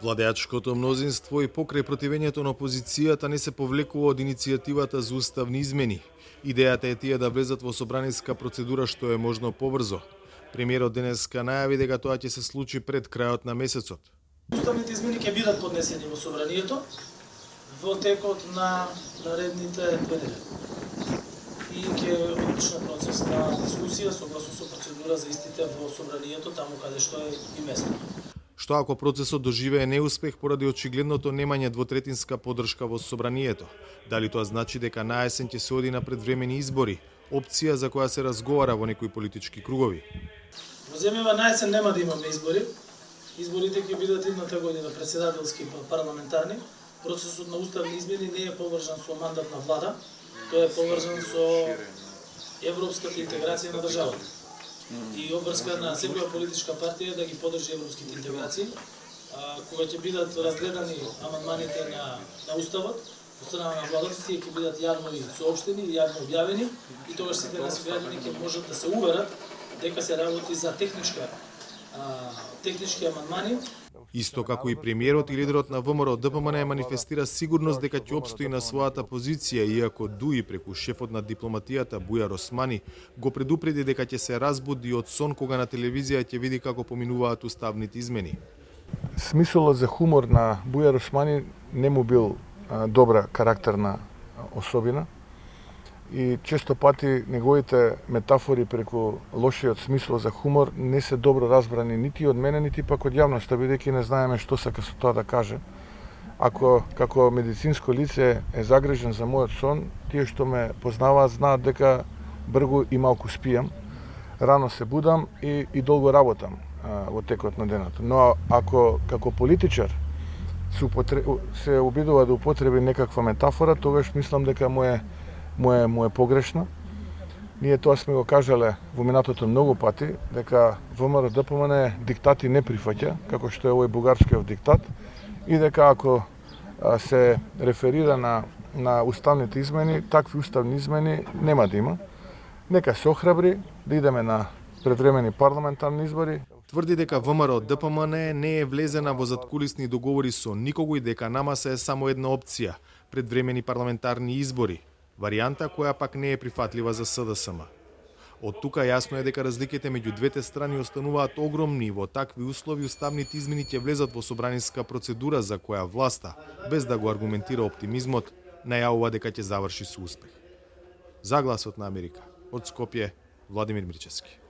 Владеачкото мнозинство и покрај противењето на опозицијата не се повлекува од иницијативата за уставни измени. Идејата е тие да влезат во собраниска процедура што е можно побрзо. Премиерот денеска најави дека тоа ќе се случи пред крајот на месецот. Уставните измени ќе бидат поднесени во собранието во текот на наредните 2 недели. И ќе почне процес на дискусија согласно со процедура за истите во собранието таму каде што е и место. Што ако процесот доживее неуспех поради очигледното немање двотретинска поддршка во собранието? Дали тоа значи дека наесен ќе се оди на предвремени избори, опција за која се разговара во некои политички кругови? Во земјава наесен нема да имаме избори. Изборите ќе бидат идната година претседателски парламентарни. Процесот на уставни измени не е поврзан со мандат на влада, тој е поврзан со европската интеграција на државата. И обврска на секоја политичка партија да ги поддржи европските интеграции. Кога ќе бидат разгледани амандманите на уставот, од страна на владата, тие ќе бидат јавно и соопштени, јавно објавени и тогаш сите наши граѓани ќе можат да се уверат дека се работи за технички амандмани. Исто како и премиерот и лидерот на ВМРО ДПМН манифестира сигурност дека ќе обстои на својата позиција, иако Дуи преку шефот на дипломатијата Бујар Османи го предупреди дека ќе се разбуди од сон кога на телевизија ќе види како поминуваат уставните измени. Смисолот за хумор на Бујар Османи не му бил добра карактерна особина и често пати неговите метафори преку лошиот смисол за хумор не се добро разбрани нити од мене, нити пак од јавноста, бидејќи не знаеме што сака со тоа да каже. Ако како медицинско лице е загрижен за мојот сон, тие што ме познаваат знаат дека бргу и малку спијам, рано се будам и долго работам во текот на денот. Но ако како политичар се обидува да употреби некаква метафора, тогаш мислам дека му е погрешна. Ние тоа сме го кажале во минатото многу пати, дека ВМРО ДПМН диктати не прифаќа, како што е овој бугарскиот диктат, и дека ако се реферира на уставните измени, такви уставни измени нема да има. Нека се охрабри да идеме на предвремени парламентарни избори. Тврди дека ВМРО ДПМН не е влезена во заткулисни договори со никого и дека намаса е само една опција – предвремени парламентарни избори, варијанта која пак не е прифатлива за СДСМ. Од тука јасно е дека разликите меѓу двете страни остануваат огромни и во такви услови уставните измени ќе влезат во собраниска процедура за која власта, без да го аргументира оптимизмот, најавува дека ќе заврши со успех. За Гласот на Америка, од Скопје, Владимир Мирчевски.